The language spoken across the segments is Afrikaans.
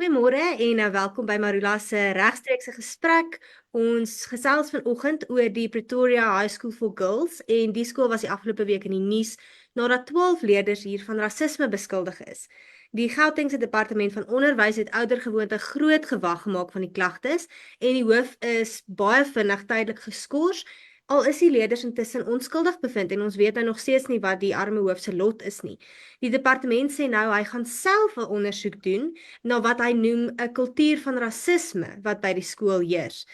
Goeiemôre en welkom by Marula se regstreekse gesprek. Ons gesels vanoggend oor die Pretoria High School for Girls en die skool was die afgelope week in die nuus nadat 12 leerders hier van rasisme beskuldig is. Die Gautengse Departement van Onderwys het oudergewoonte groot gewag gemaak van die klagtes en die hoof is baie vinnig tydelik geskort. Al is die leerders intussen onskuldig bevind en ons weet nou nog steeds nie wat die arme hoof se lot is nie. Die departement sê nou hy gaan self 'n ondersoek doen na wat hy noem 'n kultuur van rasisme wat by die skool heers.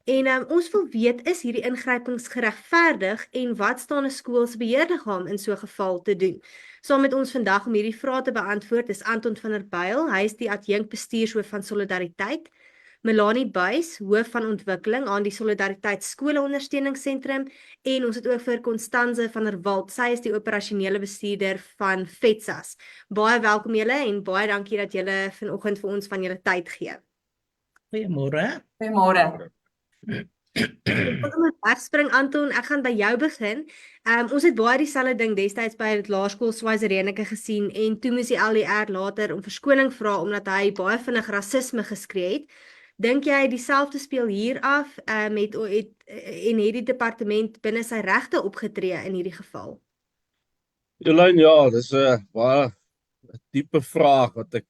En ons wil weet, is hierdie ingrypings geregverdig en wat staan 'n skool se beheerliggaam in so 'n geval te doen? Saam met ons vandag om hierdie vrae te beantwoord is Anton van der Byl, hy is die adjunk bestuurshoof van Solidariteit. Melanie Buys, hoof van ontwikkeling aan die Solidariteit Skoleondersteuningssentrum en ons het ook vir Constanze van der Walt, sy is die operasionele bestuurder van FETSAS. Baie welkom julle en baie dankie dat julle vanoggend vir ons van julle tyd gee. Goeiemôre. Goeiemôre. Ons moet wegspring Anton, ek gaan by jou begin. Ons het baie dieselfde ding destyds by die laerskool Swazirenike gesien en toe moes die LDR later om verskoning vra omdat hy baie vinnig rasisme geskree het. Dink jy dieselfde speel hier af en het die departement binne sy regte opgetree in hierdie geval? Jolyn, ja, dis 'n baie diepe vraag wat ek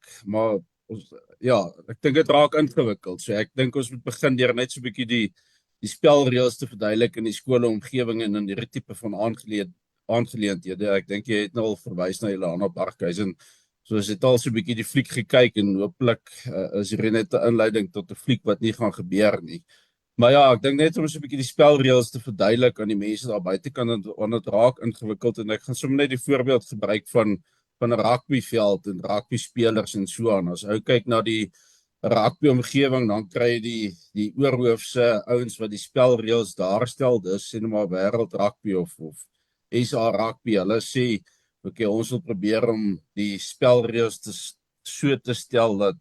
ek dink dit raak ingewikkeld. So ek dink ons moet begin deur net so 'n bietjie die spelreëls te verduidelik in die skoolomgewing en in hierdie tipe van aangeleenthede. Ek dink jy het nou al verwys na Ilana Barkhuizen. So ons het al so 'n bietjie die fliek gekyk en hooplik is hier net 'n inleiding tot 'n fliek wat nie gaan gebeur nie. Maar ja, ek dink net om so 'n bietjie die spelreëls te verduidelik aan die mense daar buitekant want dit raak ingewikkeld en ek gaan sommer net die voorbeeld gebruik van 'n rugbyveld en rugbyspelers en so aan. As ou kyk na die rugbyomgewing, dan kry jy die oorhoofse ouens wat die spelreëls daarstel. Dis sê net maar wêreld rugby of SA rugby. Hulle sê ons wil probeer om die spelreëls so te stel dat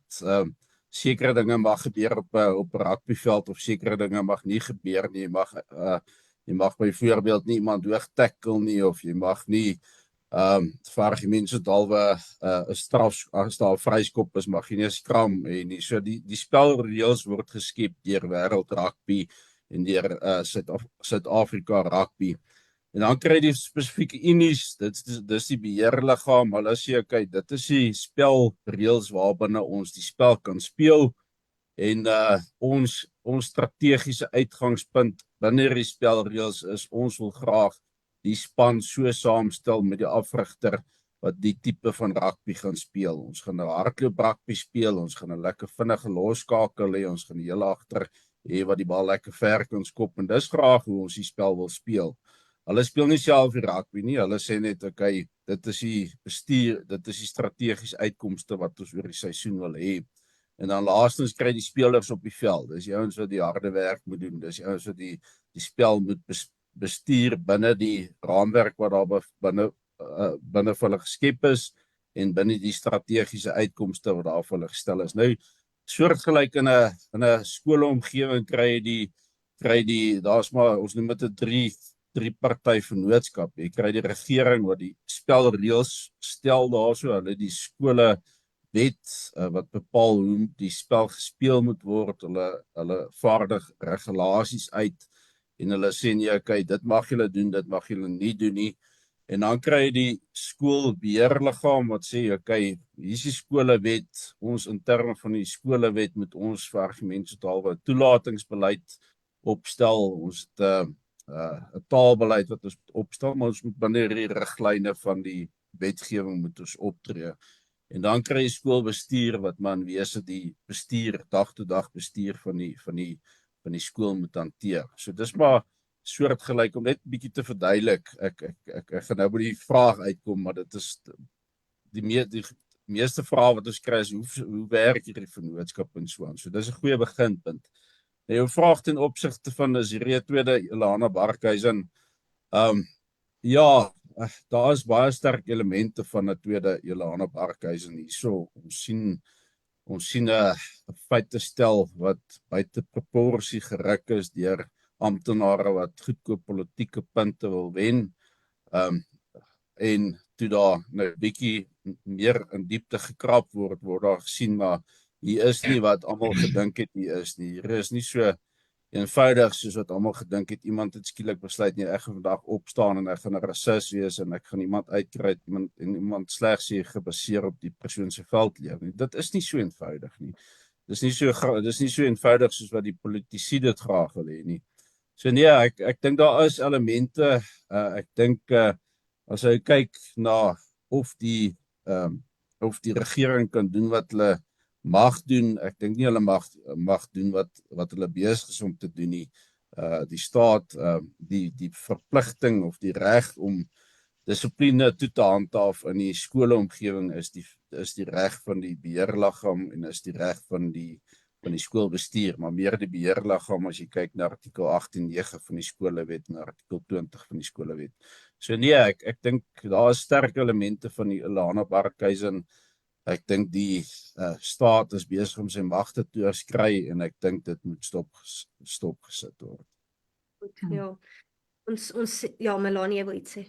sekere dinge mag gebeur op 'n rugbyveld of sekere dinge mag nie gebeur nie. Jy mag byvoorbeeld nie iemand hoogtackle nie of jy mag nie vir argumente dalwe 'n straf as daar 'n vryskop is, mag jy nie skram hê nie. So die spelreëls word geskep deur wêreld rugby en deur Suid-Afrika rugby. En dan kry jy spesifieke unies, dis die beheerliggaam. Hulle sê okay, dit is die spelreëls waarbinne ons die spel kan speel en ons strategiese uitgangspunt binne die spelreëls is ons wil graag die span so saamstel met die afrigter wat die tipe van rugby gaan speel. Ons gaan 'n hardloop rugby speel, ons gaan 'n lekker vinnige losskakel hê, ons gaan die hele agter hê wat die bal lekker ver kan skop en dis graag hoe ons die spel wil speel. Hulle speel nie self die rugby nie, hulle sê net okay, dit is die bestuur, dit is die strategiese uitkomste wat ons oor die seisoen wil hê. En dan laastens kry die spelers op die veld. Dis die ouens wat die harde werk moet doen, dis die ouens wat die spel moet bestuur binne die raamwerk wat daar binne vir hulle geskep is en binne die strategiese uitkomste wat daar vir hulle gestel is. Nou soortgelyk in 'n skoolomgewing kry die daar's maar ons noem dit 'n drie party vennootskap. Jy kry die regering wat die spelreëls stel daarso, hulle die skole wet wat bepaal hoe die spel gespeel moet word, hulle vaardig regulasies uit en hulle sê nee, okay, dit mag julle doen, dit mag julle nie doen nie. En dan kry jy die skoolbeheerliggaam wat sê okay, hier is die skolewet, ons in terme van die skolewet moet ons vir argumente taalwe toelatingsbeleid opstel, ons het 'n taalbeleid wat ons moet opstel, maar ons moet binne die riglyne van die wetgewing moet ons optree. En dan kry jy skoolbestuur wat man wese die bestuur, dag tot dag bestuur van die skool moet hanteer. So dis maar soortgelyk om net 'n bietjie te verduidelik. Ek gaan nou by die vraag uitkom, maar dit is die meeste vrae wat ons kry is hoe werk hierdie vennootskap en so aan. So dis 'n goeie beginpunt. Nou jou vraag ten opsigte van is hierdie tweede Ilana Barkhuizen. Ja, daar is baie sterk elemente van 'n tweede Ilana Barkhuizen hierso. Ons sien 'n feite stel wat buite proporsie geruk is deur amptenare wat goedkoop politieke punte wil wen. En toe daar nou 'n bietjie meer in diepte gekrap word daar gesien maar hier is nie wat almal gedink het hier is nie. Hier is nie so eenvoudig soos wat almal gedink het. Iemand het skielik besluit nee, ek gaan vandag opstaan en ek gaan 'n rasis wees en ek gaan iemand uitkry en iemand slegs hier gebaseer op die persoon se veldlewe nie. Dit is nie so eenvoudig nie. Dis nie so eenvoudig soos wat die politici dit graag wil hê nie. So nee, ek dink daar is elemente, ek dink as jy kyk na of die regering kan doen wat hulle mag doen, ek dink nie hulle mag doen wat hulle besig is om te doen nie. Die staat, die verpligting of die reg om dissipline toe te handhaaf in die skoolomgewing is die reg van die beheerliggaam en is die reg van die skoolbestuur, maar meer die beheerliggaam as jy kyk na artikel 18.9 van die skolewet en artikel 20 van die skolewet. So nee, ek dink daar is sterk elemente van die Elana Barkhuizen. Ek dink die staat is besig om sy magte te oorskry en ek dink dit moet stop gesit word. Ja. Ja, Melanie, jy wil iets sê.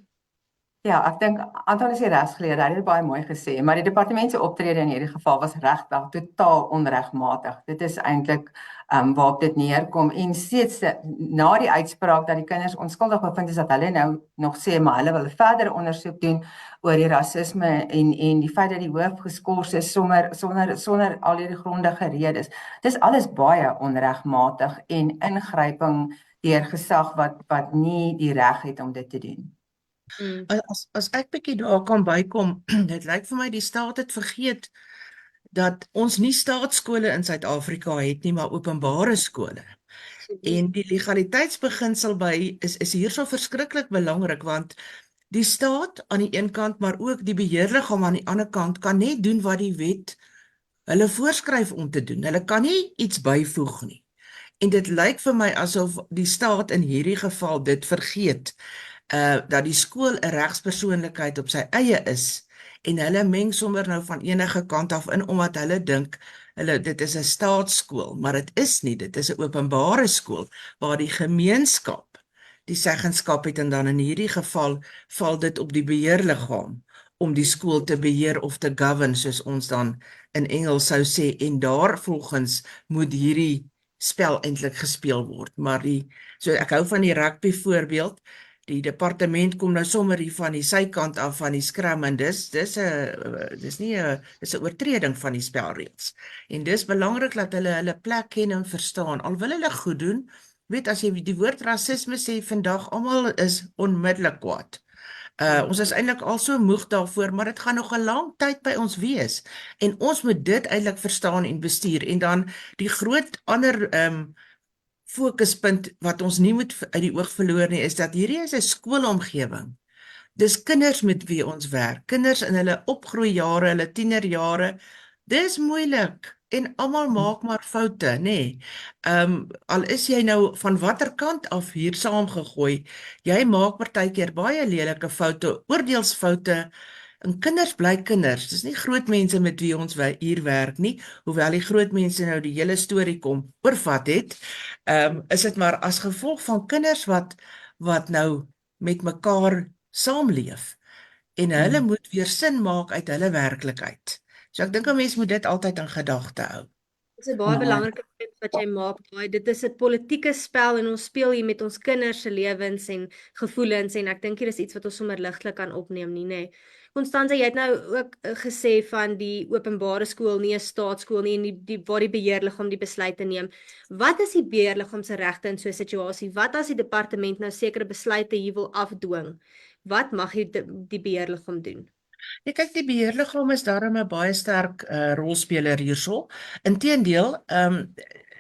Ja, ek dink Anton is die regsgeleerde, hy het dit baie mooi gesê, maar die departement se optrede in hierdie geval was regtig totaal onregmatig. Dit is eintlik waarop dit neerkom en steeds na die uitspraak dat die kinders onskuldig bevind is, dat hulle nou nog sê maar hulle wil verder ondersoek doen oor die rasisme en die feit dat die hoof geskort is sonder al hierdie grondige redes. Dis alles baie onregmatig en ingryping deur gesag wat nie die reg het om dit te doen. As ek bietjie daar kan bykom, dit lyk vir my die staat het vergeet dat ons nie staatskole in Suid-Afrika het nie, maar openbare skole. En die legaliteitsbeginsel is hierso verskriklik belangrik, want die staat aan die een kant, maar ook die beheerliggaam aan die ander kant, kan net doen wat die wet hulle voorskryf om te doen. Hulle kan nie iets byvoeg nie. En dit lyk vir my asof die staat in hierdie geval dit vergeet, dat die skool 'n regspersoonlikheid op sy eie is, en hulle meng sommer nou van enige kant af in, omdat hulle dink, dit is 'n staatsskool, maar dit is nie, dit is 'n openbare skool, waar die gemeenskap die seggenskap het, en dan in hierdie geval val dit op die beheerliggaam, om die skool te beheer of te govern, soos ons dan in Engels sou sê, en daar volgens moet hierdie spel eintlik gespeel word, maar so ek hou van die rugby voorbeeld, die departement kom nou sommer hier van die sykant af van die skram, en dis 'n oortreding van die spelreëls. En dis belangrik dat hulle plek ken en verstaan. Al wil hulle goed doen, weet as jy die woord rasisme sê vandag, almal is onmiddellik kwaad. Ons is eintlik al so moeg daarvoor, maar dit gaan nog 'n lang tyd by ons wees. En ons moet dit eintlik verstaan en bestuur. En dan die groot ander fokuspunt wat ons nie moet uit die oog verloor nie, is dat hierdie is 'n skoolomgewing. Dis kinders met wie ons werk, kinders in hulle opgroeijare, hulle tienerjare. Dis moeilik en almal maak maar foute, nê. Al is jy nou van watter kant af hier saamgegooi, jy maak partykeer baie lelike foute, oordeelsfoute. En kinders bly kinders, dis nie groot mense met wie ons hier werk nie, hoewel die groot mense nou die hele storie kom oorvat het, is dit maar as gevolg van kinders wat nou met mekaar saamleef, en hulle moet weer sin maak uit hulle werklikheid. So ek dink 'n mens moet dit altyd in gedagte hou. Dit is 'n baie belangrike punt wat jy maak, dit is 'n politieke spel en ons speel hier met ons kinders se lewens en gevoelens, en ek dink hier is iets wat ons sommer ligtelik kan opneem nie, nê. Constanze, jy het nou ook gesê van die openbare skool, nie 'n staatsskool nie, en waar die beheerliggaam die besluite neem. Wat is die beheerliggaam se regte in so 'n situasie? Wat as die departement nou sekere besluite hier wil afdwing? Wat mag die beheerliggaam doen? Ja, kyk, die beheerliggaam is daarom 'n baie sterk rolspeler hierso. Inteendeel,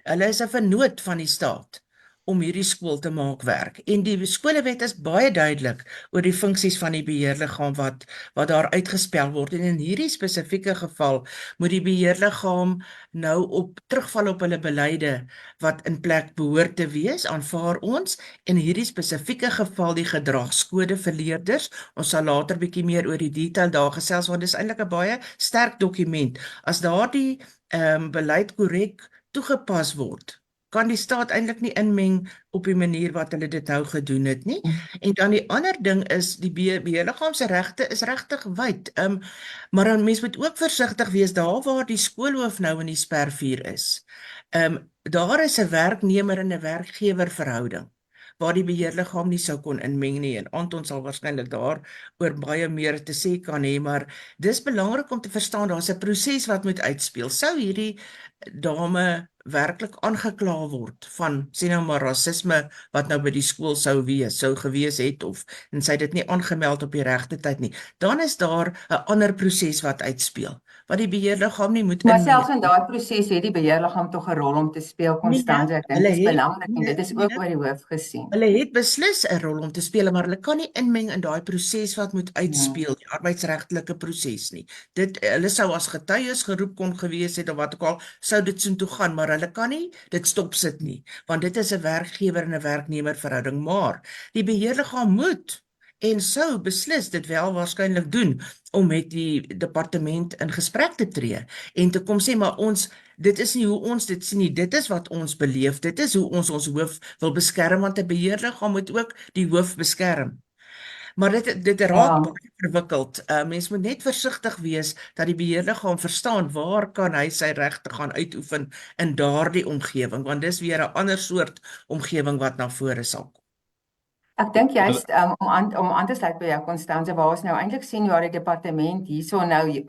hulle is 'n vennoot van die staat om hierdie skool te maak werk. En die skolewet is baie duidelik oor die funksies van die beheerliggaam wat daar uitgespel word. En in hierdie spesifieke geval moet die beheerliggaam nou terugval op hulle beleide wat in plek behoort te wees, aanvaar ons. In hierdie spesifieke geval die gedragskode vir leerders. Ons sal later bietjie meer oor die detail daar gesels, want dit is eintlik 'n baie sterk dokument. As daardie beleid korrek toegepas word, kan die staat eintlik nie inmeng op die manier wat hulle dit nou gedoen het nie. En dan die ander ding is die beheerliggaam se regte is regtig wyd. Maar dan mens moet ook versigtig wees daar waar die skoolhoof nou in die spervuur is. Daar is 'n werknemer en 'n werkgewer verhouding waar die beheerliggaam nie sou kon inmeng nie, en Anton sal waarskynlik daar oor baie meer te sê kan hê, maar dis belangrik om te verstaan, daar's 'n proses wat moet uitspeel. Sou hierdie dame werklik aangekla word van, sê nou maar, rasisme wat nou by die skool sou gewees het, en sy het dit nie aangemeld op die regte tyd nie, dan is daar 'n ander proses wat uitspeel, wat die beheerliggaam nie moet Maar inmeng. selfs in daai proses het die beheerliggaam tog 'n rol om te speel, Constance. Ek dink hulle dit is het- belangrik en dit is ook nee. oor die hoof gesien. Hulle het beslis 'n rol om te speel, maar hulle kan nie inmeng in daai proses wat moet uitspeel, die arbeidsregtelike proses nie. Hulle sou as getuies geroep kon gewees het of wat ook al, sou dit soontoe gaan, maar hulle kan nie dit stopsit nie, want dit is 'n werkgewer en 'n werknemer verhouding, maar die beheerliggaam moet en sou beslis dit wel waarskynlik doen om met die departement in gesprek te tree en te kom sê, maar dit is nie hoe ons dit sien nie, dit is wat ons beleef, dit is hoe ons hoof wil beskerm, want 'n beheerliggaam moet ook die hoof beskerm. Maar dit raak baie verwikkeld. Mens moet net versigtig wees dat die beheerliggaam verstaan waar kan hy sy regte gaan uitoefen in daardie omgewing, want dis weer 'n ander soort omgewing wat na vore sal kom. Ek dink juist om aan te sluit by jou, Constance, waar ons nou eintlik sien hoe die departement hierso nou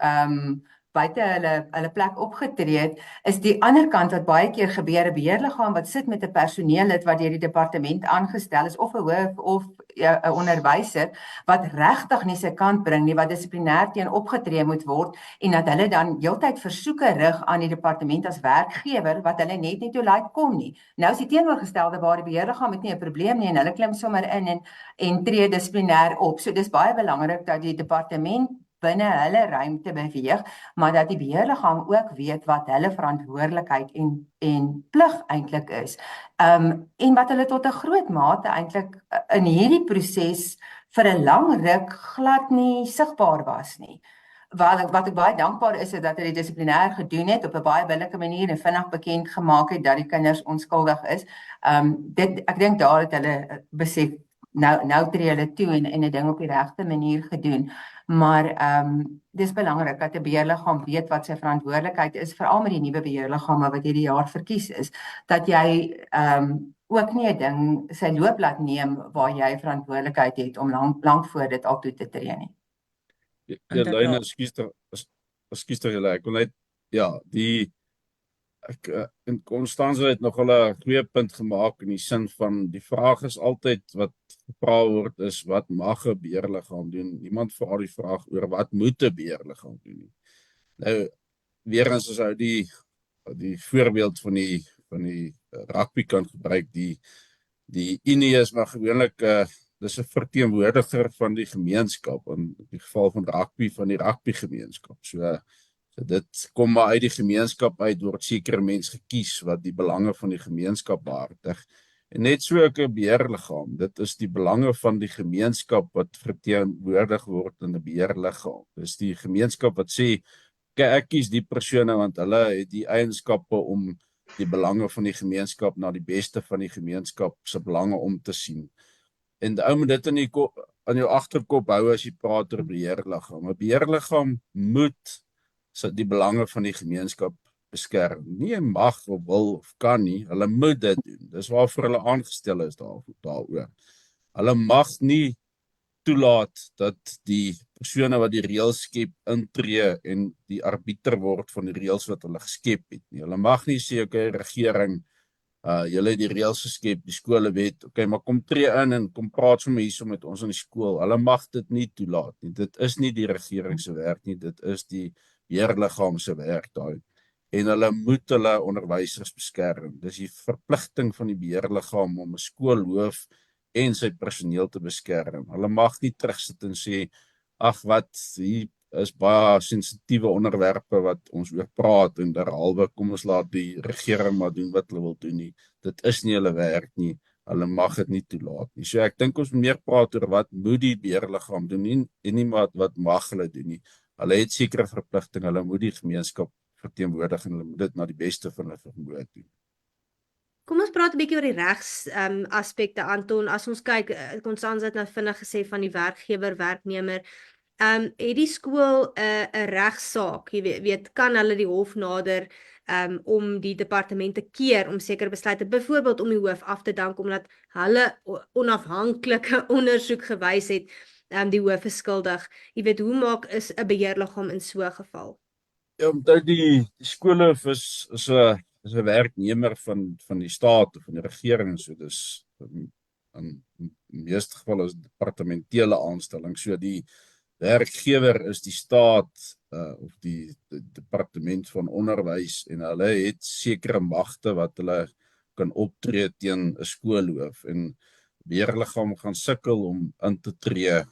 buite hulle plek opgetree het, is die ander kant wat baie keer gebeur, 'n beheerliggaam wat sit met 'n personeellid wat deur die departement aangestel is, of 'n hoof of 'n onderwyser wat regtig nie sy kant bring nie, wat dissiplinêr teen opgetree moet word, en dat hulle dan heeltyd versoeke rig aan die departement as werkgewer wat hulle net nie toe laat kom nie. Nou is die teenoorgestelde waar die beheerliggaam het nie 'n probleem nie en hulle klim sommer in en tree dissiplinêr op. So dis baie belangrik dat die departement binne hulle ruimte beweeg, maar dat die beheerliggaam ook weet wat hulle verantwoordelikheid en plig eintlik is. En wat hulle tot 'n groot mate eintlik in hierdie proses vir 'n lang ruk glad nie sigbaar was nie. Wat ek baie dankbaar is dat hulle dissiplinêr gedoen het op 'n baie billike manier en vinnig bekend gemaak het dat die kinders onskuldig is. Ek dink daar het hulle besef nou tree hulle toe en 'n ding op die regte manier gedoen. Maar dis belangrik dat 'n beheerliggaam weet wat sy verantwoordelikheid is, veral met die nuwe beheerliggame wat hierdie jaar verkies is, dat jy ook nie 'n ding sy loop laat neem waar jy verantwoordelikheid het om lank voor dit al toe te tree nie. Ja, Lynne, ekskuus tog julle, ek wil net en Constance het nog 'n goeie punt gemaak in die sin van die vraag is altyd wat gevra word is wat mag 'n beheerliggaam doen? Niemand vra die vraag oor wat moet 'n beheerliggaam doen nie. Nou weer eens as ou die voorbeeld van die rugby kan gebruik, die Unie is maar gewoonlik dis 'n verteenwoordiger van die gemeenskap, in die geval van rugby van die rugbygemeenskap. So dit kom maar uit die gemeenskap uit, word sekere mense gekies wat die belange van die gemeenskap behartig. En net so 'n beheerliggaam, dit is die belange van die gemeenskap wat verteenwoordig word in 'n beheerliggaam. Dis die gemeenskap wat sê, ek kies die persone want hulle het die eienskappe om die belange van die gemeenskap na die beste van die gemeenskap se belange om te sien. En ou moet dit in jou agterkop hou as jy praat oor beheerliggaam. 'n Beheerliggaam moet die belange van die gemeenskap beskerm. Nie mag of wil of kan nie, hulle moet dit doen. Dis waarvoor hulle aangestel is daaroor. Hulle mag nie toelaat dat die persone wat die reëls skep intree en die arbiter word van die reëls wat hulle geskep het nie. Hulle mag nie sê, okay, regering, julle het die reëls geskep, die skolewet, okay, maar kom tree in en kom praat sommer hierso met ons in die skool. Hulle mag dit nie toelaat nie. Dit is nie die regering se werk nie, dit is die beheerliggaam se werk daai. En hulle moet hulle onderwysers beskerm. Dis die verpligting van die beheerliggaam om 'n skoolhoof en sy personeel te beskerm. Hulle mag nie terugsit en sê, ag wat, hier is baie sensitiewe onderwerpe wat ons oor praat en derhalwe kom ons laat die regering maar doen wat hulle wil doen nie. Dit is nie hulle werk nie. Hulle mag dit nie toelaat nie. So ek dink ons moet meer praat oor wat moet die beheerliggaam doen en nie wat mag hulle doen nie. Hulle het sekere verpligtinge, hulle moet die gemeenskap verteenwoordig en hulle moet dit na die beste van hulle vermoë doen. Kom ons praat 'n bietjie oor die regs aspekte, Anton. As ons kyk, Constanze het nou vinnig gesê van die werkgewer, werknemer. Het die skool 'n regsaak, jy weet, kan hulle die hof nader om die departement te keer om sekere besluite, byvoorbeeld om die hoof af te dank omdat hulle onafhanklike ondersoek gewys het, die hoof is skuldig. Jy weet, hoe maak is 'n beheerliggaam in so 'n geval? Ja, omdat die skoolhoof is 'n werknemer van die staat of van die regering, so dis in meeste gevalle is departementele aanstelling. So die werkgewer is die staat of die departement van onderwys en hulle het sekere magte wat hulle kan optree teen 'n skoolhoof en beheerliggaam gaan sukkel om in te tree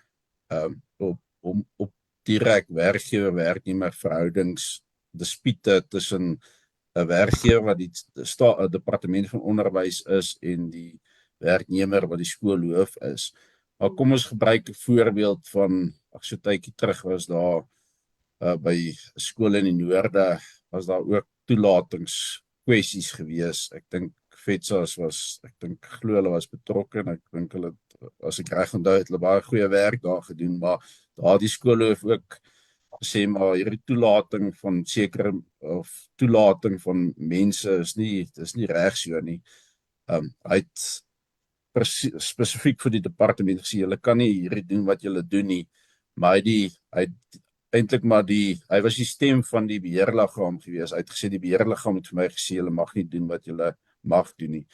op direk werkgewer-werknemer verhoudings dispute tussen 'n werkgewer wat die departement van onderwys is en die werknemer wat die skoolhoof is. Maar kom ons gebruik 'n voorbeeld van, so tydjie terug was daar by skole in die noorde, was daar ook toelatingskwessies gewees. Ek dink FETSAS was, glo hulle was betrokke en ek dink hulle, as ek reg onthou, het hulle baie goeie werk daar gedoen, maar daar die skoolhoof ook sê maar hierdie toelating van sekere of toelating van mense is nie reg so nie. Hy het spesifiek vir die departement gesê, julle kan nie hierdie doen wat julle doen nie, maar hy was die stem van die beheerliggaam gewees. Hy het gesê die beheerliggaam het vir my gesê julle mag nie doen wat julle mag doen nie.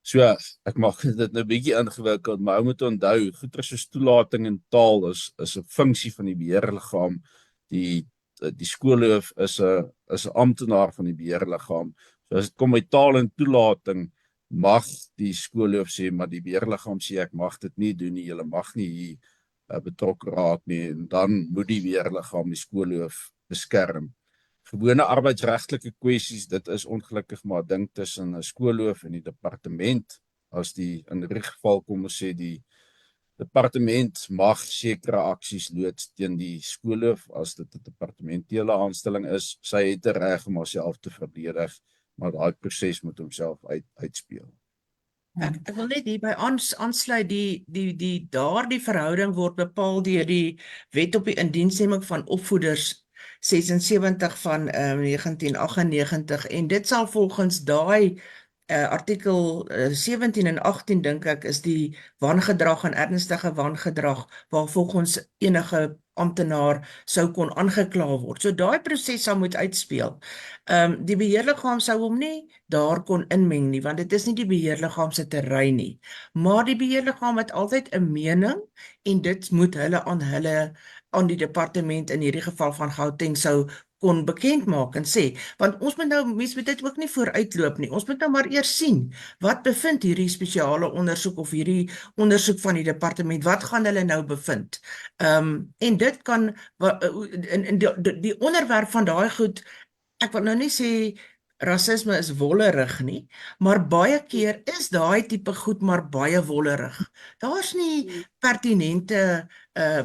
So ek maak dit nou 'n bietjie ingewikkeld, maar ou moet onthou, goeie soos toelating en taal is 'n funksie van die beheerliggaam. Die skoolhoof is 'n amptenaar van die beheerliggaam. So as dit kom by taal en toelating, mag die skoolhoof sê, maar die beheerliggaam sê ek mag dit nie doen nie, julle mag nie hier betrokke raak nie, en dan moet die beheerliggaam die skoolhoof beskerm. Gewone arbeidsregtelike kwessies, dit is ongelukkig maar 'n ding tussen 'n skoolhoof en die departement. As in hierdie geval kom ons sê die departement mag sekere aksies loods teen die skoolhoof as dit 'n departementele aanstelling is. Sy het 'n reg om haarself te verdedig, maar daai proses moet homself uitspeel. Ek wil net hierby aansluit, daardie verhouding word bepaal deur die Wet op die Indiensneming van Opvoeders 76 van 1998 en dit sal volgens daai artikel 17 en 18 dink ek is die wangedrag en ernstige wangedrag waar volgens enige amptenaar sou kon aangekla word. So daai proses sal moet uitspeel. Die beheerliggaam sou hom nie daar kon inmeng nie, want dit is nie die beheerliggaam se terrein nie. Maar die beheerliggaam het altyd 'n mening en dit moet hulle aan die departement in hierdie geval van Gauteng sou kon bekend maak en sê, want ons moet dit ook nie vooruitloop nie. Ons moet nou maar eers sien, wat bevind hierdie spesiale ondersoek of hierdie ondersoek van die departement, wat gaan hulle nou bevind? En dit kan, die onderwerp van daai goed, ek wil nou nie sê rasisme is wollerig nie, maar baie keer is daai tipe goed maar baie wollerig. Daar's nie pertinente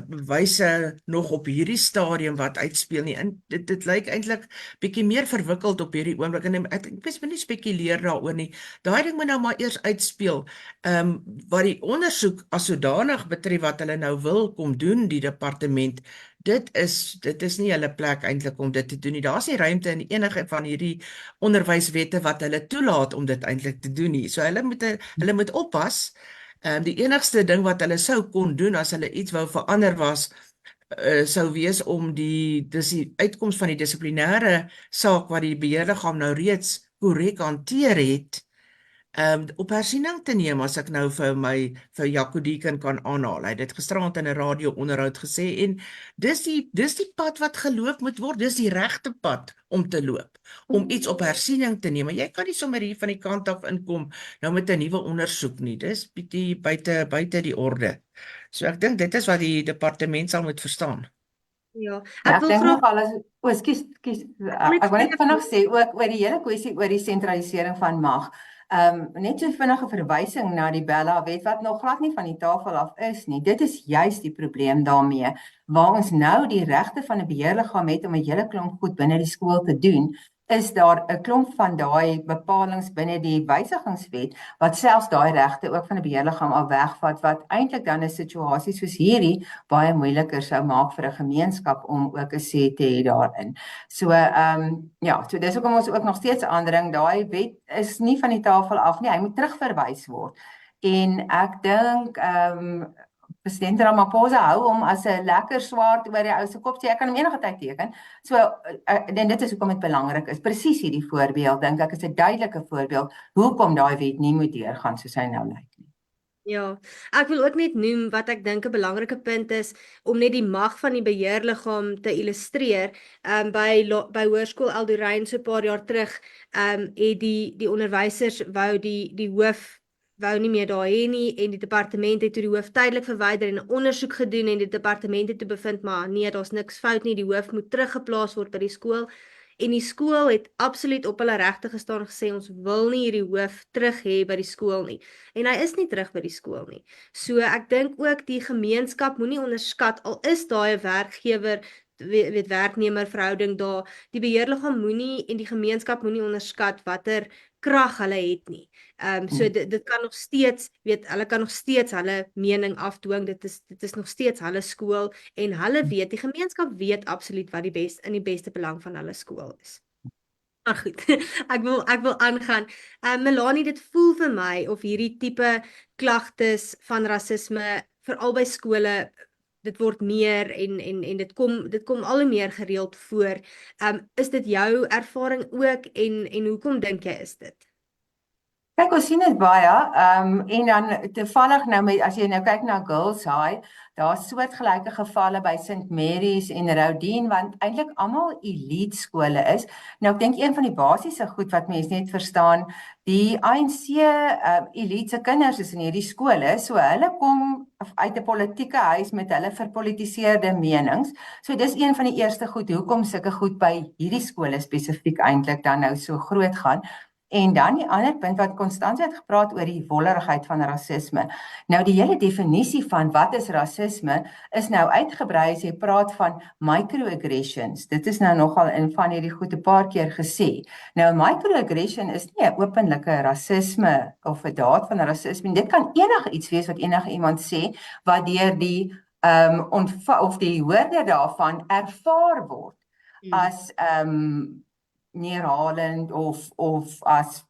bewyse nog op hierdie stadium wat uitspeel nie. En dit lyk eintlik bietjie meer verwikkeld op hierdie oomblik en ek wil nie spekuleer daaroor nie. Daai ding moet nou maar eers uitspeel. Wat die ondersoek as sodanig betref wat hulle nou wil kom doen, die departement, dit is nie hulle plek eintlik om dit te doen nie. Daar's nie ruimte in enige van hierdie onderwyswette wat hulle toelaat om dit eintlik te doen nie. So hulle moet oppas. Die enigste ding wat hulle sou kon doen as hulle iets wou verander was, sou wees om die uitkoms van die dissiplinêre saak wat die beheerliggaam nou reeds korrek hanteer het, op hersiening te neem, as ek nou vir Jaco Deeken kan aanhaal. Hy het dit gisterand in 'n radio-onderhoud gesê, en dis die pad wat geloop moet word, dis die regte pad om te loop, om iets op hersiening te neem. Jy kan nie sommer hier van die kant af inkom, nou met 'n nuwe ondersoek nie, dis bietjie buite die orde. So ek dink dit is wat die departement sal moet verstaan. Ja, ek dink nogal ekskuus, ek wil net vinnig sê, ook oor die hele kwessie oor die sentralisering van mag, net so vinnige verwysing na die Bella-wet wat nog glad nie van die tafel af is nie. Dit is juist die probleem daarmee, waar ons nou die regte van 'n beheerliggaam het om 'n hele klomp goed binne die skool te doen, is daar 'n klomp van daai bepalinge binne die wysigingswet wat selfs daai regte ook van 'n beheerliggaam af wegvat, wat eintlik dan 'n situasie soos hierdie baie moeiliker sou maak vir 'n gemeenskap om ook 'n sê te hê daarin. So ja, so dis hoekom ons ook nog steeds aandring, daai wet is nie van die tafel af nie, hy moet terugverwys word. En ek dink President Ramaphosa hou hom as 'n lekker swaard oor die ou se kop, so ek kan hom enige tyd teken. So en dit is hoekom dit belangrik is. Presies hierdie voorbeeld dink ek is 'n duidelike voorbeeld hoekom daai wet nie moet deurgaan soos hy nou lyk nie. Ja, ek wil ook net noem wat ek dink 'n belangrike punt is om net die mag van die beheerliggaam te illustreer. By Hoërskool Eldorein so 'n paar jaar terug, het die onderwysers wou die hoof wou nie meer daar hê nie en die departement het toe die hoof tydelik verwyder en 'n ondersoek gedoen en die departement het toe bevind maar nee, daar's niks fout nie, die hoof moet teruggeplaas word by die skool. En die skool het absoluut op hulle regte gestaan en gesê ons wil nie hierdie hoof terug hê by die skool nie. En hy is nie terug by die skool nie. So ek dink ook die gemeenskap moenie onderskat, al is daai 'n werkgewer werknemer verhouding daar, die beheerliggaam moenie en die gemeenskap moenie onderskat watter krag hulle het nie. So dit kan nog steeds, hulle kan nog steeds hulle mening afdwing, dit is nog steeds hulle skool en hulle weet, die gemeenskap weet absoluut wat in die beste belang van hulle skool is. Maar goed, ek wil aangaan. Melanie, dit voel vir my of hierdie tipe klagtes van rasisme veral by skole dit word meer en dit kom al hoe meer gereeld voor. Is dit jou ervaring ook en hoekom dink jy is dit? Kyk, ons sien dit baie, en dan toevallig nou as jy nou kyk na Girls High, daar's soortgelyke gevalle by St Mary's en Roudine, want eintlik almal elite skole is. Nou ek dink een van die basiese goed wat mense net verstaan, die ANC elite se kinders is in hierdie skole, so hulle kom uit 'n politieke huis met hulle verpolitiseerde menings. So dis een van die eerste goed hoekom sulke goed by hierdie skole spesifiek eintlik dan nou so groot gaan. En dan die ander punt wat Constanze het gepraat oor die wollerigheid van rasisme. Nou die hele definisie van wat is rasisme is nou uitgebrei as jy praat van microaggressions. Dit is nou nogal in van hierdie goed 'n paar keer gesê. Nou 'n microaggression is nie 'n openlike rasisme of 'n daad van rasisme. Dit kan enige iets wees wat enige iemand sê wat deur die of die hoorder daarvan ervaar word as neerhalend of as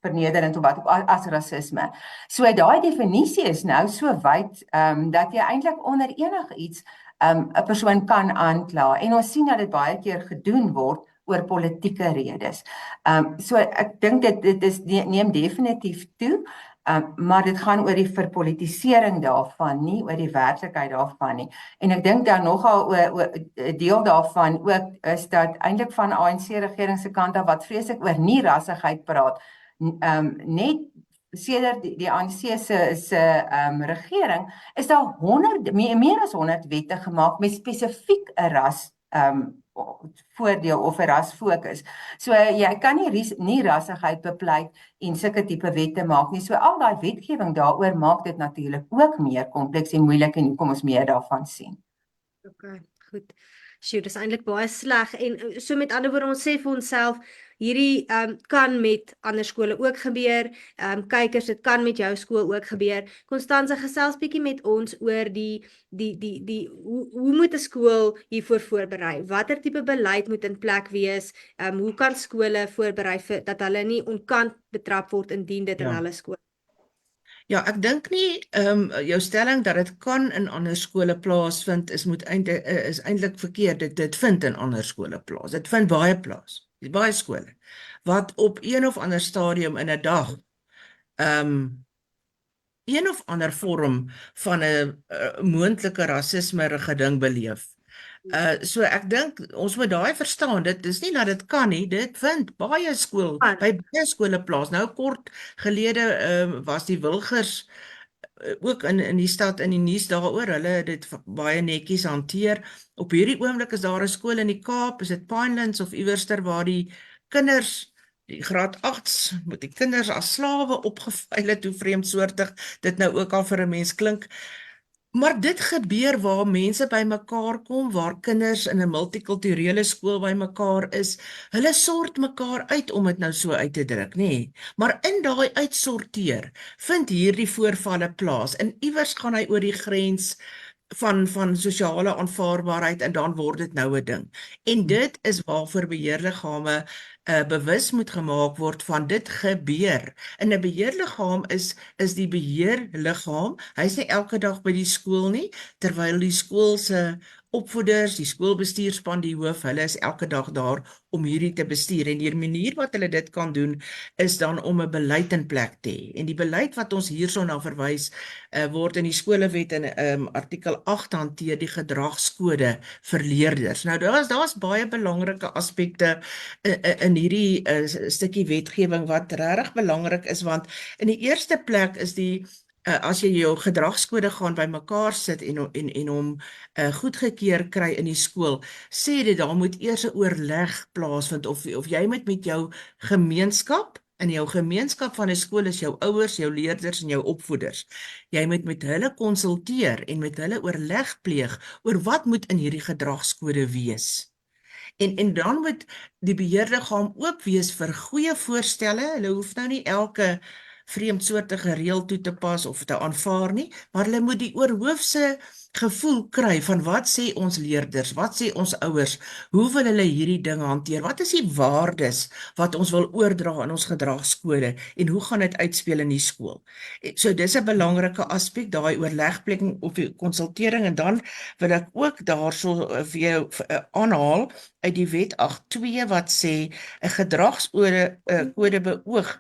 vernederend of wat as rasisme. So daai definisie is nou so wyd dat jy eintlik onder enige iets 'n persoon kan aankla en ons sien dat dit baie keer gedoen word oor politieke redes. So ek dink dit neem definitief toe. Maar dit gaan oor die verpolitisering daarvan, nie oor die werklikheid daarvan nie. En ek dink dan nogal 'n deel daarvan ook is dat eintlik van ANC regering se kant af wat vreeslik oor nie rassigheid praat, net sedert die ANC se regering is daar meer as 100 wette gemaak met spesifiek 'n ras voordeel of 'n rasfokus. So jy kan nie rassigheid bepleit en sulke tipe wette maak nie. So al daai wetgewing daaroor maak dit natuurlik ook meer kompleks en moeilik en hoekom ons meer daarvan sien. Okay, goed. Sjoe, dis eintlik baie sleg en so met ander woorde ons sê vir onsself hierdie kan met ander skole ook gebeur. Kykers, dit kan met jou skool ook gebeur. Constanze, gesels bietjie met ons oor hoe moet 'n skool hiervoor voorberei? Watter tipe beleid moet in plek wees? Hoe kan skole voorberei dat hulle nie onkant betrap word indien dit in hulle skool? Ja, ek dink nie jou stelling dat dit kan in ander skole plaasvind is eintlik verkeerd. Dit vind in ander skole plaas. Dit vind baie plaas. Baie skole wat op een of ander stadium in 'n dag een of ander vorm van 'n moontlike rasisme geding beleef. So ek dink ons moet daai verstaan. Dit is nie dat dit kan nie, dit vind baie by baie skole plaas. Nou kort gelede was die Wilgers ook in die stad in die nuus daaroor. Hulle het dit baie netjies hanteer. Op hierdie oomblik is daar 'n skool in die Kaap, is dit Pinelands of iewerster waar die kinders, die graad 8's, met die kinders as slawe opgevuil het, hoe vreemdsoortig dit nou ook al vir 'n mens klink. Maar dit gebeur waar mense bymekaar kom, waar kinders in 'n multikulturele skool bymekaar is. Hulle sort mekaar uit om dit nou so uit te druk, nê? Maar in daai uitsorteer vind hierdie voorvalle plaas en iewers gaan hy oor die grens van sosiale aanvaarbaarheid en dan word dit nou 'n ding. En dit is waarvoor beheerliggame bewus moet gemaak word van dit gebeur. In 'n beheerliggaam is die beheerliggaam, hy's nie elke dag by die skool nie, terwyl die skool se opvoeders, die skoolbestuurspan, die hoof, hulle is elke dag daar om hierdie te bestuur. En die manier wat hulle dit kan doen, is dan om 'n beleid in plek te hê. En die beleid wat ons hierso na verwys, word in die skolewet in artikel 8 hanteer, die gedragskode vir leerders. Nou daar's baie belangrike aspekte in hierdie stukkie wetgewing wat regtig belangrik is, want in die eerste plek is as jy jou gedragskode gaan bymekaar sit en hom goedgekeur kry in die skool, sê dit daar moet eers 'n oorleg plaasvind of jy moet met jou gemeenskap, in jou gemeenskap van 'n skool is jou ouers, jou leerders en jou opvoeders. Jy moet met hulle konsulteer en met hulle oorleg pleeg oor wat moet in hierdie gedragskode wees. En dan moet die beheerliggaam ook wees vir goeie voorstelle. Hulle hoef nou nie elke vreemdsoortige reël toe te pas of te aanvaar nie, maar hulle moet die oorhoofse gevoel kry van wat sê ons leerders, wat sê ons ouers, hoe wil hulle hierdie dinge hanteer, wat is die waardes wat ons wil oordra in ons gedragskode en hoe gaan dit uitspeel in die skool. So dis 'n belangrike aspek, daai oorlegpleging of die konsultering. En dan wil ek ook daarso vir jou aanhaal uit die wet 8.2 wat sê 'n gedragskode beoog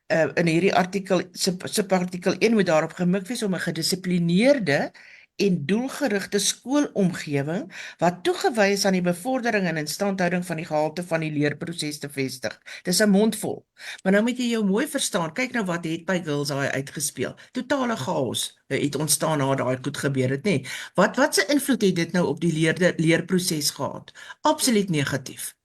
in hierdie artikel, subartikel 1 moet daarop gemik wees om 'n gedissiplineerde en doelgerigte skoolomgewing wat toegewy is aan die bevordering en instandhouding van die gehalte van die leerproses te vestig. Dis 'n mondvol. Maar nou moet jy jou mooi verstaan. Kyk nou wat het by Girls daai uitgespeel. Totale chaos het ontstaan na daai goed gebeur het, nê. Wat se invloed het dit nou op die leerproses gehad? Absoluut negatief.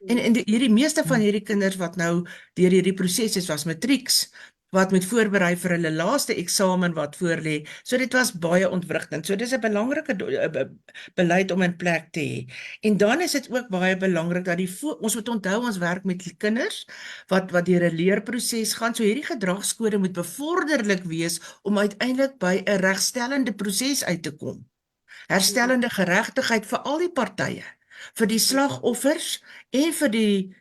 En hierdie meeste van hierdie kinders wat nou deur hierdie proses is, was matrieks, wat moet voorberei vir hulle laaste eksamen wat voorlê. So dit was baie ontwrigtend. So dis 'n belangrike beleid om in plek te hê. En dan is dit ook baie belangrik dat ons moet onthou ons werk met kinders wat deur 'n leerproses gaan. So hierdie gedragskode moet bevorderlik wees om uiteindelik by 'n regstellende proses uit te kom. Herstellende geregtigheid vir al die partye, vir die slagoffers en vir die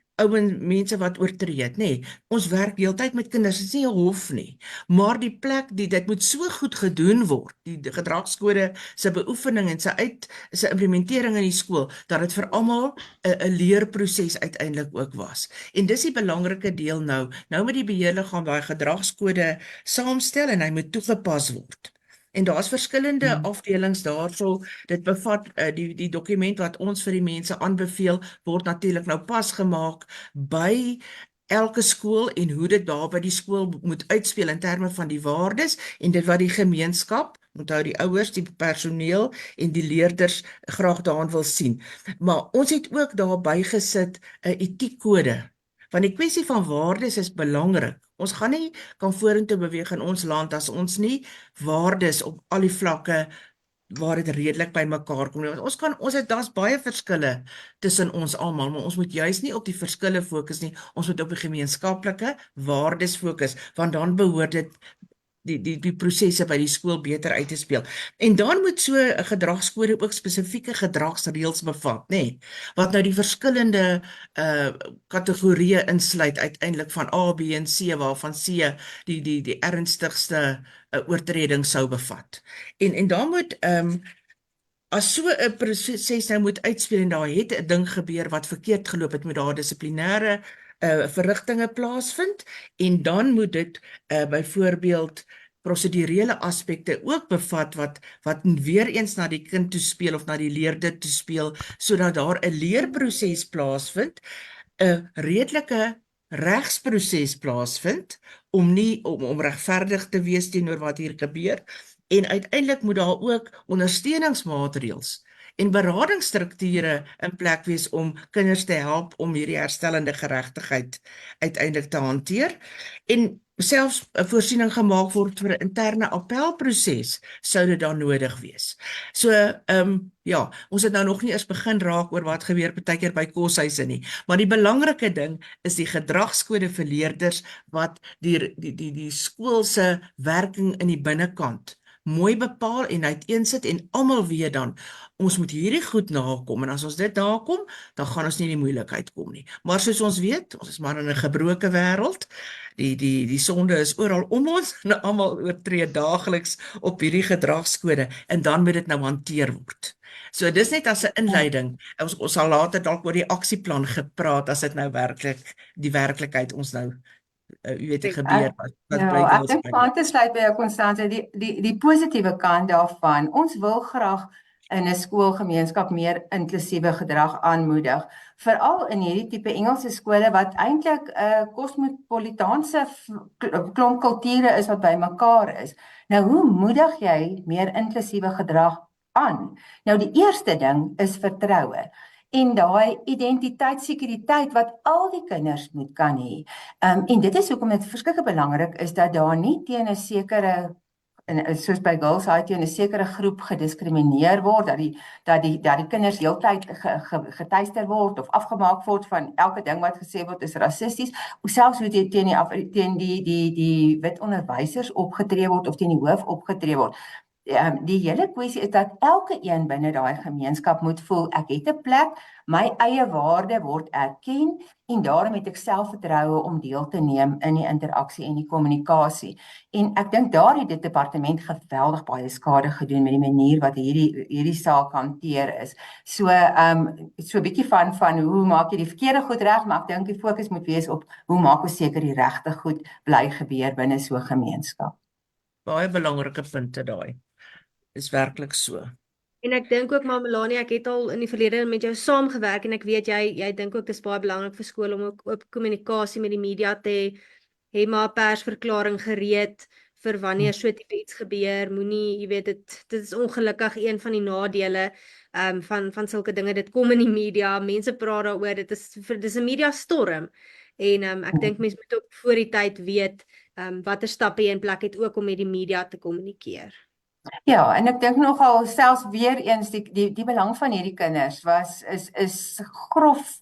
mense wat oortree het, nê. Ons werk heeltyd met kinders, dit is nie 'n hof nie, maar die plek, dit moet so goed gedoen word, die gedragskode se beoefening en se implementering in die skool, dat dit vir almal 'n leerproses uiteindelik ook was. En dis die belangrike deel nou moet die beheerliggaam daai gedragskode saamstel en hy moet toegepas word. En daar's verskillende afdelings daarso. Dit bevat die dokument wat ons vir die mense aanbeveel, word natuurlik nou pas gemaak by elke skool en hoe dit daar by die skool moet uitspeel in terme van die waardes en dit wat die gemeenskap, onthou die ouers, die personeel en die leerders graag daarin wil sien. Maar ons het ook daarby gesit 'n etiekkode. Want die kwessie van waardes is belangrik. Ons gaan nie kan vorentoe beweeg in ons land as ons nie waardes op al die vlakke waar dit redelik by mekaar kom. Want daar's baie verskille tussen ons almal, maar ons moet juis nie op die verskille fokus nie. Ons moet op die gemeenskaplike waardes fokus, want dan behoort dit die prosesse by die skool beter uit te speel. En dan moet so 'n gedragskode ook spesifieke gedragsreëls bevat, nê, wat nou die verskillende kategorieë insluit uiteindelik van A, B en C, waarvan C die ernstigste oortreding sou bevat. En dan moet as so 'n proses nou moet uitspeel en daar het 'n ding gebeur wat verkeerd geloop het, moet daar dissiplinêre verrigtinge plaasvind en dan moet dit byvoorbeeld prosedurele aspekte ook bevat wat weer eens na die kind toespeel of na die leerder toespeel, sodat daar 'n leerproses plaasvind, 'n redelike regsproses plaasvind om regverdig te wees teenoor wat hier gebeur. En uiteindelik moet daar ook ondersteuningsmaatreëls en beradingsstrukture in plek wees om kinders te help om hierdie herstellende geregtigheid uiteindelik te hanteer. En selfs 'n voorsiening gemaak word vir 'n interne appelproses sou dit dan nodig wees. So, ja, ons het nou nog nie eers begin raak oor wat gebeur partykeer by koshuise nie, maar die belangrike ding is die gedragskode vir leerders wat die skool se werking in die binnekant mooi bepaal en uiteensit en almal weet dan, ons moet hierdie goed nakom en as ons dit nakom, dan gaan ons nie in die moeilikheid kom nie. Maar soos ons weet, ons is maar in 'n gebroke wêreld. Die sonde is oral om ons en almal oortree daagliks op hierdie gedragskode en dan moet dit nou hanteer word. So dis net as 'n inleiding. Ons sal later dalk oor die aksieplan gepraat as dit nou werklik die werklikheid ons nou weet dit gebeur wat Ja, ek dink aan te sluit by jou Constance, die positiewe kant daarvan. Ons wil graag in 'n skoolgemeenskap meer inklusiewe gedrag aanmoedig, veral in hierdie tipe Engelse skole wat eintlik 'n kosmopolitaanse klomp kulture is wat bymekaar is. Nou, hoe moedig jy meer inklusiewe gedrag aan? Nou, die eerste ding is vertroue. En daai identiteitssekuriteit wat al die kinders moet kan hê. En dit is hoekom dit verskriklik belangrik is dat daar nie teen 'n sekere soos by Girls High teen 'n sekere groep gediskrimineer word, dat die kinders heeltyd getuister word of afgemaak word van elke ding wat gesê word is rassisties, of selfs hoe teen die wit onderwysers opgetree word of teen die hoof opgetree word. Die hele kwessie is dat elke een binne daai gemeenskap moet voel, ek het 'n plek, my eie waarde word erken en daarom het ek selfvertroue om deel te neem in die interaksie en die kommunikasie. En ek dink daar het die departement geweldig baie skade gedoen met die manier wat hierdie saak hanteer is. So 'n bietjie van hoe maak jy die verkeerde goed reg, maar ek dink die fokus moet wees op hoe maak ons seker die regte goed bly gebeur binne so 'n gemeenskap. Baie belangrike punte daai. Is werklik so. En ek dink ook, maar Melanie, ek het al in die verlede met jou saamgewerk en ek weet jy dink ook dis baie belangrik vir skole om ook oop kommunikasie met die media te hê. Hê maar 'n persverklaring gereed vir wanneer so tipe iets gebeur. Moenie, jy weet dit is ongelukkig een van die nadele van sulke dinge. Dit kom in die media, mense praat daaroor, dis 'n media storm. En ek dink mense moet ook voor die tyd weet watter stappe jy in plek het ook om met die media te kommunikeer. Ja, en ek dink nogal selfs weer eens die belang van hierdie kinders is grof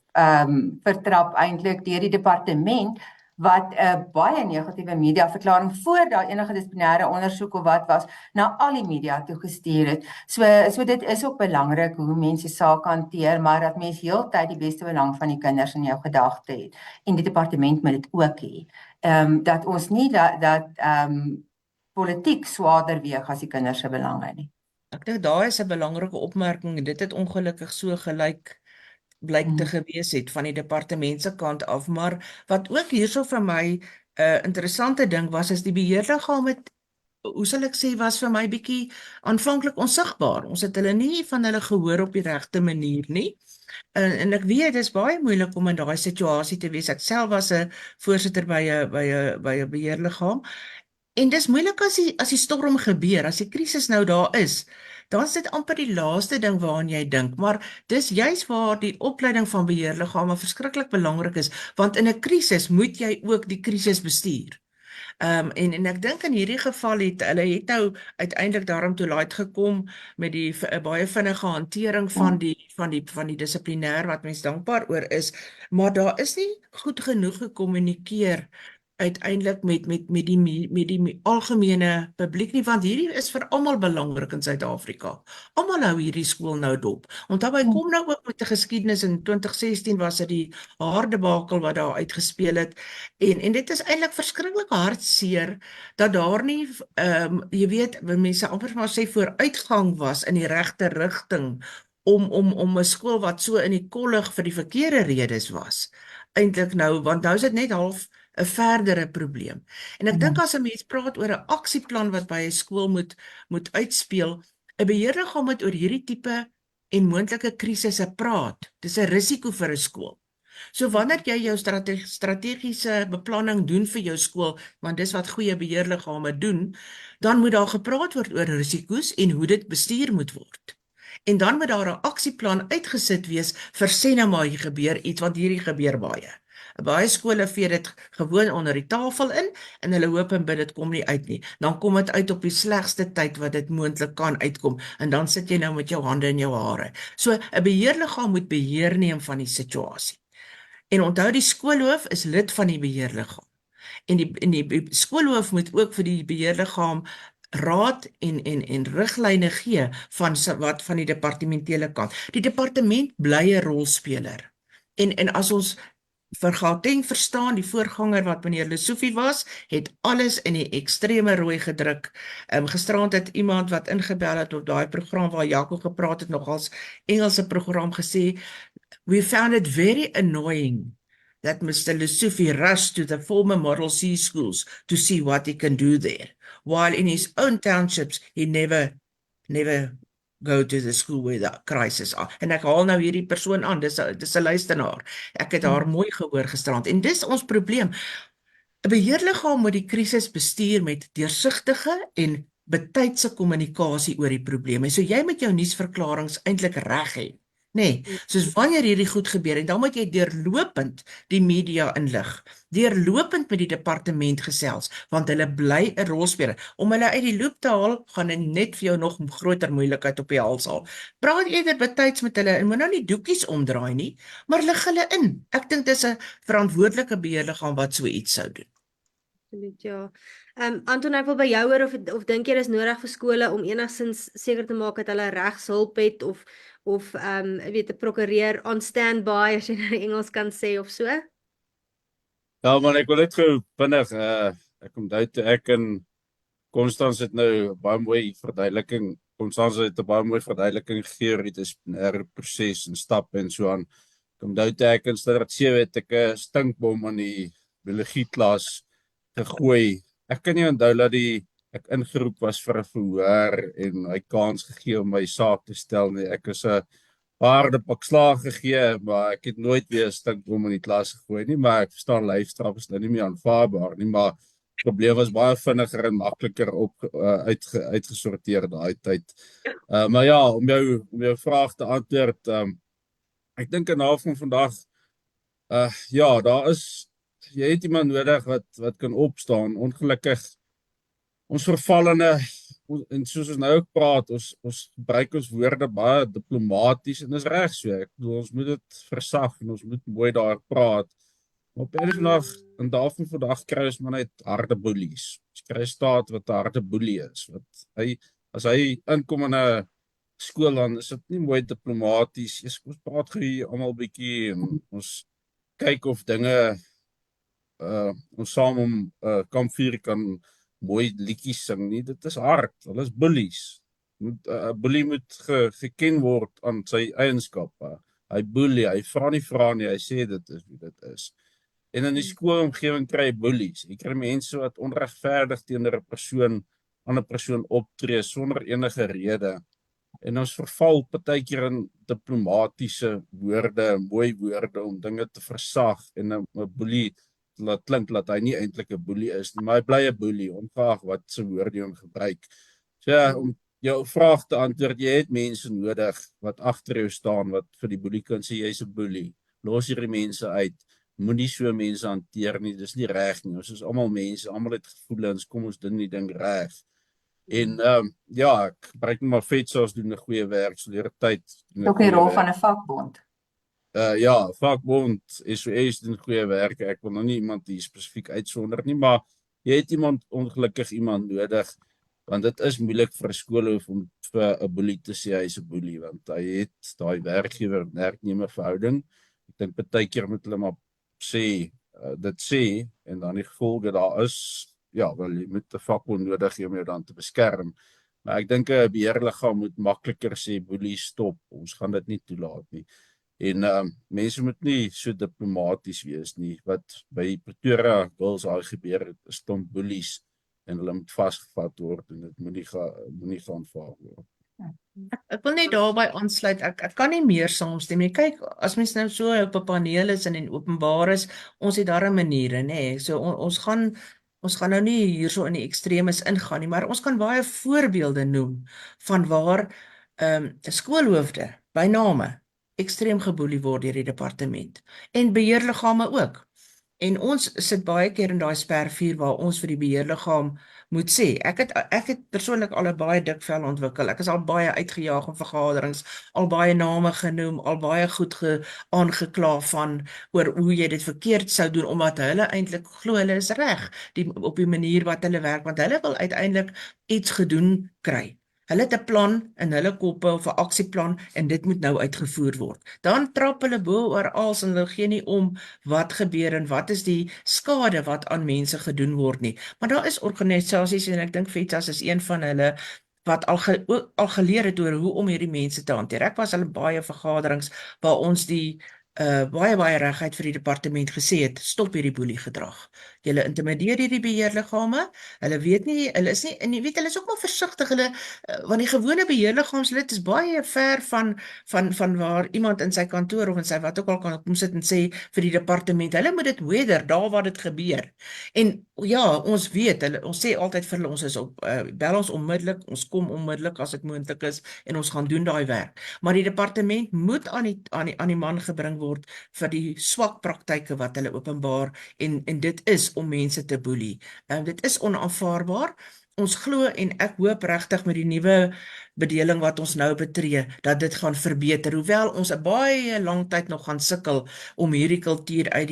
vertrap eintlik deur die departement wat 'n baie negatiewe media verklaring voor daar enige dissiplinêre ondersoek of wat was na al die media toe gestuur het. So dit is ook belangrik hoe mense sake hanteer, maar dat mens heeltyd die beste belang van die kinders in jou gedagte het. En die departement moet dit ook hê. Dat ons nie dat politiek swaarder weeg as die kinders se belange nie. Ek dink daai is 'n belangrike opmerking en dit het ongelukkig so gelyk blyk te gewees het van die departement se kant af, maar wat ook hierso vir my 'n interessante ding was is die beheerliggaam het, hoe sal ek sê, was vir my bietjie aanvanklik onsigbaar. Ons het hulle nie van hulle gehoor op die regte manier nie. En ek weet dit is baie moeilik om in daai situasie te wees. Ek self was 'n voorsitter by 'n beheerliggaam. En dis moeilik as die storm gebeur, as die krisis nou daar is, dan is dit amper die laaste ding waaraan jy dink, maar dis juist waar die opleiding van beheerliggame verskriklik belangrik is, want in 'n krisis moet jy ook die krisis bestuur. En ek dink in hierdie geval hulle het nou uiteindelik daarom toe laat gekom met die baie vinnige hantering van die dissiplinêr wat mens dankbaar oor is, maar daar is nie goed genoeg gekommunikeer uiteindelik met die algemene publiek nie, want hierdie is vir almal belangrik in Suid-Afrika. Almal hou hierdie skool nou dop. Onthou hy kom nou ook met 'n geskiedenis. In 2016 was dit die haardebakel wat daar uitgespeel het. En dit is eintlik verskriklik hartseer dat daar nie jy weet, mense amper maar sê vooruitgang was in die regte rigting om 'n skool wat so in die kollig vir die verkeerde redes was. Eintlik nou, want nou is dit net half 'n verdere probleem. En ek dink as 'n mens praat oor 'n aksieplan wat by 'n skool moet uitspeel, 'n beheerliggaam moet oor hierdie tipe en moontlike krisisse praat. Dis 'n risiko vir 'n skool. So wanneer jy jou strategiese beplanning doen vir jou skool, want dis wat goeie beheerliggame doen, dan moet daar gepraat word oor risiko's en hoe dit bestuur moet word. En dan moet daar 'n aksieplan uitgesit wees vir sê nou maar hier gebeur iets, want hierdie gebeur baie. Baie skole vee dit gewoon onder die tafel in en hulle hoop en bid dit kom nie uit nie. Dan kom dit uit op die slegste tyd wat dit moontlik kan uitkom en dan sit jy nou met jou hande in jou hare. So 'n beheerliggaam moet beheer neem van die situasie. En onthou die skoolhoof is lid van die beheerliggaam. En die skoolhoof moet ook vir die beheerliggaam raad en riglyne gee van wat van die departementele kant. Die departement bly 'n rolspeler. En as ons vir Gauteng verstaan, die voorganger wat meneer Lesofie was, het alles in die ekstreme rooi gedruk. Gisterand het iemand wat ingebel het op daai program waar Jaco gepraat het, nogals Engelse program gesê, we found it very annoying that Mr. Lesofie rushed to the former Model C schools to see what he can do there, while in his own townships he never go to the school where the crisis are. En ek haal nou hierdie persoon aan, dis 'n luisteraar. Ek het haar mooi gehoor gisterand en dis ons probleem. 'n Beheerliggaam moet die krisis bestuur met deursigtige en betydse kommunikasie oor die probleme. So jy moet jou nuusverklaringe eintlik reg hê. Nee, soos wanneer hierdie goed gebeur en dan moet jy deurlopend die media inlig, deurlopend met die departement gesels, want hulle bly 'n rolspeler. Om hulle uit die loop te haal, gaan dit net vir jou nog groter moeilikheid op die hals haal. Praat eerder betyds met hulle en moet nou nie doekies omdraai nie, maar lig hulle in. Ek dink dis 'n verantwoordelike beheerliggaam wat so iets sou doen. Absoluut, ja. Anton, ek wil by jou hoor of dink jy dis nodig vir skole om enigstens seker te maak dat hulle regshulp het of weet 'n prokureur on standby as jy nou in Engels kan sê of so? Ja man, ek wil net gou vinnig ek onthou toe ek en Constance het nou baie mooi verduideliking. Constance het 'n baie mooi verduideliking gegee oor die disiplinêre proses en stappe en so aan. Ek onthou toe ek in standaard 7 het ek 'n stinkbom aan die biologie klas gegooi. Ek kan nie onthou dat ek ingeroep was vir 'n verhoor en hy kans gegee om my saak te stel nie. Ek is 'n harde pak slaag gegee, maar ek het nooit weer 'n stinkbom in die klas gegooi nie, maar ek verstaan lyfstraf is nou nie meer aanvaarbaar nie, maar die probleem was baie vinniger en makliker uitgesorteer daai tyd. Maar ja, om jou vraag te antwoord, ek dink in half van vandag ja, jy het iemand nodig wat kan opstaan. Ongelukkig ons vervallene en soos ons nou ook praat, ons gebruik ons woorde baie diplomaties en dis reg so. Ek bedoel ons moet dit versag en ons moet mooi daar praat. Maar op vandag en daarvan vandag kry ons maar net harde boelies. Ons kry staat wat 'n harde boelie is. As hy inkom in 'n skool dan is dit nie mooi diplomaties. Ons praat hier almal bietjie en ons kyk of dinge ons saam om kampvuur kan mooi liedjies sing nie. Dit is hard. Hulle is bullies. 'n Boelie moet geken word aan sy eienskappe. Hy boelie, hy vra nie, hy sê dit is wie dit is. En in die skoolomgewing kry jy bullies. Jy kry mense wat onregverdig teenoor 'n ander persoon optree sonder enige rede. En ons verval partykeer in diplomatisiese woorde, mooi woorde om dinge te versag en 'n boelie laat klink dat hy nie eintlik 'n boelie is nie, maar hy bly 'n boelie ongeag wat se woorde jy gebruik. So om jou vraag te antwoord, jy het mense nodig wat agter jou staan wat vir die boelie kan sê jy's 'n boelie. Los hierdie mense uit. Moenie so mense hanteer nie. Dis nie reg nie. Ons is almal mense, almal het gevoelens. Kom ons doen die ding reg. En ja, ek gebruik net maar FETSA's doen 'n goeie werk so deur tyd. Ook die rol van 'n vakbond. Ja, vakbond, SOS doen goeie werk. Ek wil nou nie iemand hier spesifiek uitsonder nie, maar jy het ongelukkig iemand nodig, want dit is moeilik vir 'n skoolhoof om vir 'n boelie te sê hy's 'n boelie, want hy het daai werknemer verhouding. Ek dink partykeer moet hulle maar sê, dit sê, en dan die gevolge daar is, ja, wel jy moet 'n vakbond nodig hê om jou dan te beskerm. Maar ek dink 'n beheerliggaam moet makliker sê boelie stop. Ons gaan dit nie toelaat nie. En mense moet nie so diplomaties wees nie. Wat by Pretoria Girls daar gebeur het, is stomp boelies en hulle moet vasgevat word en dit moenie aanvaar word. Ek wil net daarby aansluit. Ek kan nie meer saamstem nie. Kyk, as mens nou so op 'n paneel is en in openbaar is, ons het daar 'n maniere, nê. So ons gaan nou nie hierso in die ekstremes ingaan nie, maar ons kan baie voorbeelde noem van waar skoolhoofde by name ekstreem geboelie word deur die departement en beheerliggame ook. En ons sit baie keer in daai spervuur waar ons vir die beheerliggaam moet sê. Ek het persoonlik al 'n baie dik vel ontwikkel. Ek is al baie uitgejaag in vergaderings, al baie name genoem, al baie goed aangekla van oor hoe jy dit verkeerd sou doen omdat hulle eintlik glo hulle is reg op die manier wat hulle werk, want hulle wil uiteindelik iets gedoen kry. Hulle het 'n plan in hulle koppe of 'n aksieplan en dit moet nou uitgevoer word. Dan trap hulle bo oor als en hulle gee nie om wat gebeur en wat is die skade wat aan mense gedoen word nie. Maar daar is organisasies en ek dink FETSAS is een van hulle wat al geleer het oor hoe om hierdie mense te hanteer. Ek was al in baie vergaderings waar ons die baie reguit vir die departement gesê het, stop hierdie boelie gedrag. Julle intimideer hierdie beheerliggame. Hulle weet nie, hulle is nie, en jy weet hulle is ook maar versigtig, want die gewone beheerliggaamslid is baie ver van waar iemand in sy kantoor of in sy wat ook al kan kom sit en sê vir die departement, hulle moet dit weather daar waar dit gebeur. En ja, ons weet, ons sê altyd vir hulle, ons is bel ons onmiddellik, ons kom onmiddellik as dit moontlik is en ons gaan doen daai werk. Maar die departement moet aan die man gebring word vir die swak praktyke wat hulle openbaar en dit is om mense te boelie. Dit is onaanvaarbaar. Ons glo en ek hoop regtig met die nuwe bedeling wat ons nou betree, dat dit gaan verbeter, hoewel ons 'n baie lang tyd nog gaan sukkel om hierdie kultuur uit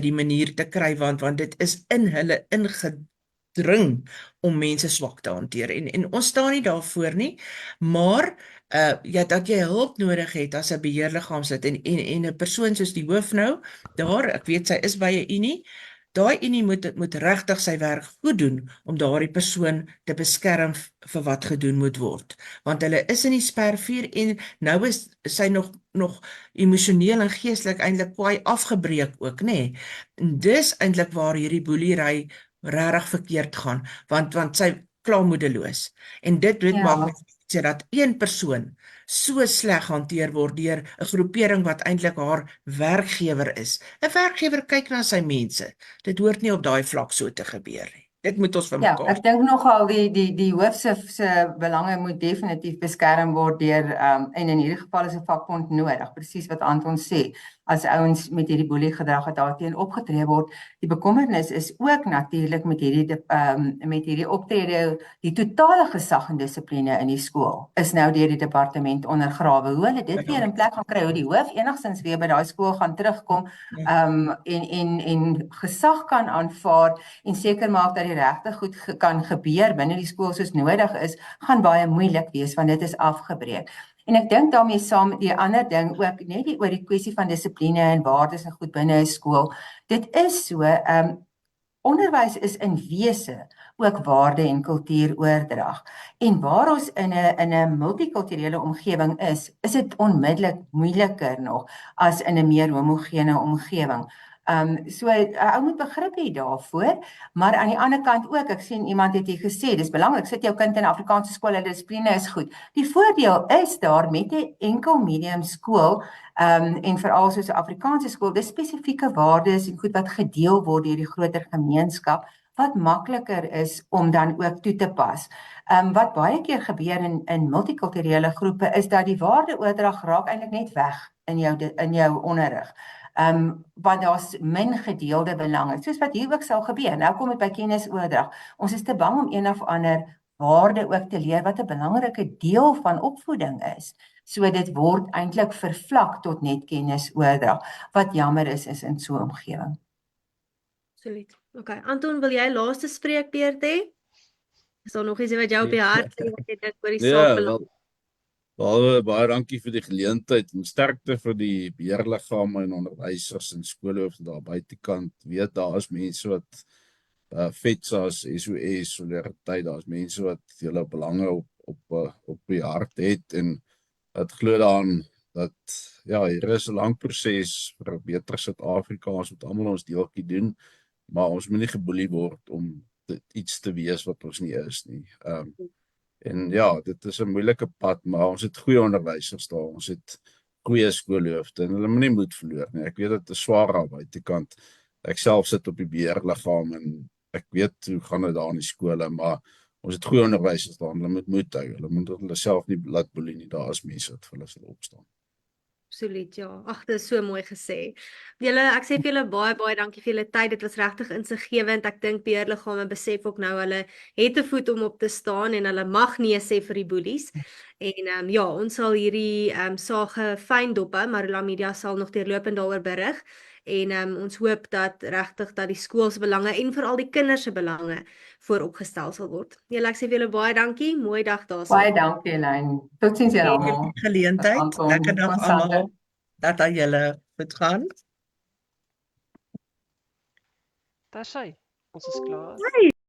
die manier te kry, want dit is in hulle ingedring om mense swak te hanteer, en ons staan nie daarvoor nie, maar dat jy hulp nodig het as 'n beheerliggaamslid en 'n persoon soos die hoof nou, ek weet sy is by 'n unie, daai unie moet regtig sy werk goed doen om daardie persoon te beskerm vir wat gedoen moet word. Want hulle is in die spervuur en nou is sy nog emosioneel en geestelik eintlik kwaai afgebreek ook, nê. En dis eintlik waar hierdie boelery regtig verkeerd gaan, want sy kla moedeloos. En dit maak sê dat een persoon so sleg hanteer word deur 'n groepering wat eintlik haar werkgewer is. 'n Werkgewer kyk na sy mense. Dit hoort nie op daai vlak so te gebeur nie. Dit moet ons vir mekaar. Ja, ek dink nogal die hoof se belange moet definitief beskerm word deur en in hierdie geval is 'n vakbond nodig, presies wat Anton sê. As ouens met hierdie boelie gedrag wat daarteen opgetree word, die bekommernis is ook natuurlik met hierdie optrede, die totale gesag en dissipline in die skool is nou deur die departement ondergrawe. Hoe hulle dit weer in plek gaan kry, hoe die hoof enigstens weer by daai skool gaan terugkom en gesag kan aanvaar en seker maak dat die regte goed kan gebeur binne die skool soos nodig is, gaan baie moeilik wees want dit is afgebreek. En ek dink daarmee saam die ander ding ook net oor die kwessie van dissipline en waardes en goed binne 'n skool. Dit is so, onderwys is in wese ook waarde en kultuuroordrag. En waar ons in 'n multikulturele omgewing is dit onmiddellik moeiliker nog as in 'n meer homogene omgewing. So ou moet begrip hê daarvoor, maar aan die ander kant ook, ek sien iemand het hier gesê, dis belangrik, sit jou kind in 'n Afrikaanse skool, hulle dissipline is goed. Die voordeel is daar met 'n enkel medium skool, en veral soos 'n Afrikaanse skool, dis spesifieke waardes en goed wat gedeel word deur die groter gemeenskap, wat makliker is om dan ook toe te pas. Wat baie keer gebeur in multikulturele groepe is dat die waardeoordrag raak eintlik net weg in jou onderrig. Want daar's min gedeelde belange, soos wat hier ook sal gebeur. Nou kom dit by kennisoordrag. Ons is te bang om een of ander waarde ook te leer wat 'n belangrike deel van opvoeding is. So dit word eintlik vervlak tot net kennisoordrag, wat jammer is in so 'n omgewing. Absoluut. Okay, Anton, wil jy laaste spreekbeurt hê? Is daar nog iets wat jou op die hart lê wat jy dink oor die saak belang? Baie dankie vir die geleentheid en sterkte vir die beheerliggame en onderwysers en skoolhoofde daar buitekant. Weet daar is mense wat FETSAS, SOS, solidariteit, daar is mense wat julle belange op die hart het en het glo daaraan dat hier is 'n lang proses vir 'n beter Suid-Afrika, ons moet almal ons deeltjie doen, maar ons moet nie geboelie word om iets te wees wat ons nie is nie. En dit is 'n moeilike pad, maar ons het goeie onderwysers daar, ons het goeie skoolhoofde en hulle moet nie moed verloor nie. Ek weet dit is swaar daar buitekant. Ek self sit op die beheerliggaam en ek weet hoe gaan dit daar in die skole, maar ons het goeie onderwysers daar, hulle moet moed hou, hulle moet hulle self nie laat boelie nie, daar is mense wat vir hulle sal opstaan. Absoluut, ja. Ag, dit is so mooi gesê. Ek sê vir julle baie dankie vir julle tyd. Dit was regtig insiggewend. Ek dink beheerliggame besef ook nou hulle het 'n voet om op te staan en hulle mag nee sê vir die boelies. En ja, ons sal hierdie sage fyn dop hou. Marula Media sal nog deurlopend daaroor berig. En ons hoop dat regtig dat die skool se belange en veral die kinders se belange vooropgestel sal word. Julle, ek sê vir julle baie dankie. Mooi dag daarso. Baie dankie, Elaine. Totsiens julle almal. Geleentheid. Anton, Lekker dag Constante. almal. Dat aan julle goed gaan. Daar sy. Ons is klaar.